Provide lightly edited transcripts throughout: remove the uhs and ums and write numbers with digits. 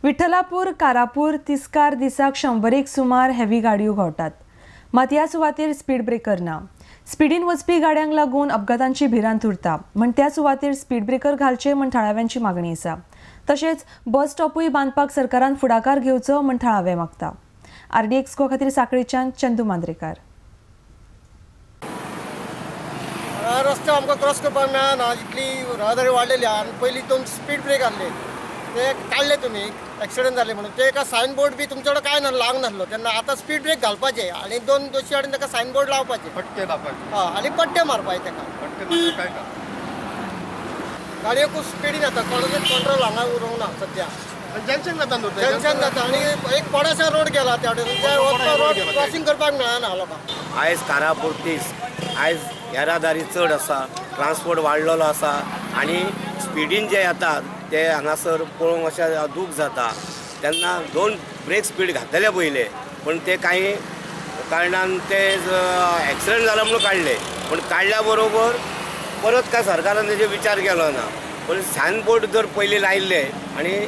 विठ्ठलापूर कारापूर तिस्कार दिसाक 100 सुमार हेवी गाडयो घावतात. मात ह्या सुवातेर स्पीड ब्रेकर ना. स्पीडीन वचपी गाड्यांक लागून अपघातांची भिरांत उरता. म्हण त्या सुवातेर स्पीड ब्रेकर घालचे म्हण थळाव्यांची मागणी आसा. तशेंच बस स्टॉपूय बांदपाक सरकारान फुडाकार घेवचो म्हण थळावे मागता. RD एक्सको खातीर साखळेच्यान चंदू मांद्रेकार. रस्ते आमकां क्रॉस करपाक मेळना, इतली रहदारी वाडलेली आहा आनी पयलीं दोन स्पीड ब्रेक आहले ते काडले तुमी, एक्सिडेंट जाले म्हणून. ते एका सायन बोर्ड बी तुमचे कडेन काय लावंक नासलो तेन्ना. आतां स्पीड ब्रेक घालपाचे आनी दोन दोशी कडेन ताका सायन बोर्ड लावपाचे, पट्टे लावपाचे. हय, आनी पट्टे मारपाचे ताका. पट्टे म्हणजे काय का गाडयो खूब स्पीडीन येता, कोणाचें कंट्रोल हांगा उरूंक ना सद्या. जंक्शन जाता न्हू ते. टेन्शन जाता आनी एक पोडाशा रोड गेला त्या वटेन, ते रोड क्रॉसिंग करपाक मेळना लोकांक. आयज कारापूर तीस आयज येरादारी चड आसा, ट्रान्सपोर्ट वाडलेलो आसा आनी स्पिडीन जे येतात ते हांगासर पळोवंक अशें दूख जाता. तेन्ना दोन ब्रेक स्पीड घातलेले पयले, पण ते काही कारणान ते एक्सिडेंट जाला म्हणून काडले. पण काडल्या बरोबर परत काय सरकारान तेजे विचार केलो ना. पण सायन बोर्ड जर पयलीं लायल्ले आनी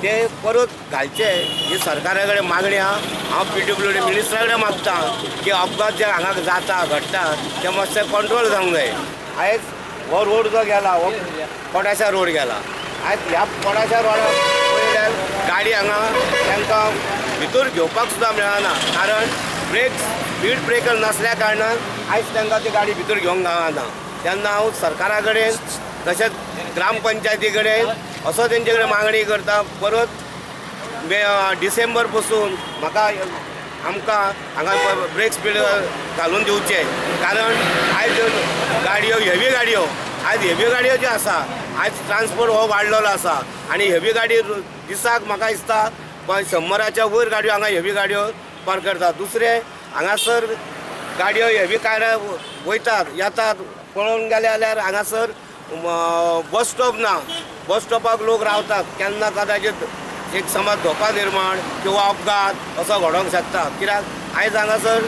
ते परत घालचे ही सरकारा कडेन मागणी आहा. हांव PWD मिनिस्टरा कडेन मागता की अपघात जे हांगा जाता घडटा ते मातशें कंट्रोल जावंक जाय. आयज हो रोड जो गेला हो पोडाशा रोड गेला. आयज ह्या पोडाशा रोडाक पळयल्यार गाडी हांगा तांकां भितर घेवपाक सुद्दां मेळना, कारण स्पीड ब्रेकर नासल्या कारणान आयज तांकां ती गाडी भितर घेवंक गावना. तेन्ना हांव सरकारा कडेन तशेंच ग्रामपंचायती कडेन असो तेंचे कडेन मागणी करता, परत डिसेंबर पासून म्हाका आमकां हांगा ब्रेक स्पीड घालून दिवचे. कारण आयज गाडयो हेवी गाडयो ज्यो आसा, आयज ट्रान्सपोर्ट हो वाडलेलो आसा आनी हेवी गाडी दिसाक म्हाका दिसता 100च्या वयर गाडयो हांगा हेवी गाडयो पार्क करतात. दुसरे हांगासर गाडयो हेवी कार वयतात येतात पळोवन गेले जाल्यार हांगासर बस स्टॉप ना. बस स्टॉपाक लोक रावतात. केन्ना कदाचित एक समज धोका निर्माण किंवा अपघात असो घडोवंक शकता. कित्याक आयज हांगासर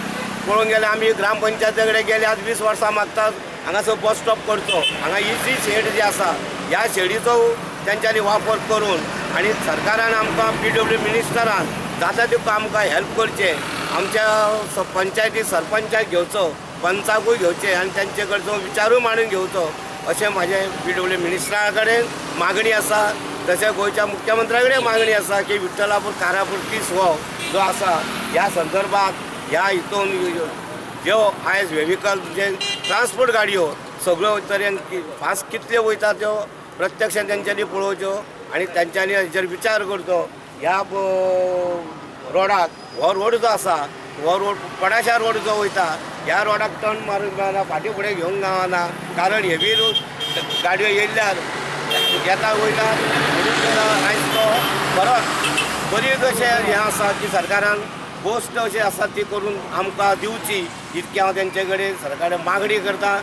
पळोवंक गेल्यार आमी ग्रामपंचायती कडेन गेले आज 20 वर्सां मागतात हांगासर बस स्टॉप करचो. हांगा ही जी शेड जी आसा ह्या शेडीचो तेंच्यांनी वापर करून आनी सरकारान आमकां PWD मिनिस्टरान जाता तितको आमकां हेल्प करचे. आमच्या पंचायती सरपंचाक घेवचो, पंचाकूय घेवचे आनी तेंचे कडचो विचारूय मांडून घेवचो अशें म्हाजें PWD मिनिस्टरा कडेन मागणी आसा. तशें गोंयच्या मुख्यमंत्र्या कडेन मागणी आसा की विठ्ठलापूर कारापूर तीस हो जो आसा ह्या संदर्भात ह्या हितून ज्यो आयज व्हेविकल जे ट्रान्सपोर्ट गाडयो सगळ्यो तरेन फास्ट कितल्यो वयता त्यो प्रत्यक्षान तेंच्यांनी पळोवच्यो आनी तेंच्यांनी हेचेर विचार करचो. ह्या रोडाक हो रोड जो आसा हो रोड पोडाशा रोड जो वयता ह्या रोडाक टर्न मारूंक मेळना, फाटीं फुडें घेवंक गावना. कारण हेवी गाडयो येयल्यार येता वयता आयज तो परत बरी कशें हें आसा की सरकारान गोश्ट अशी आसा ती करून आमकां दिवची इतकी हांव तेंचे कडेन सरकारान मागणी करता.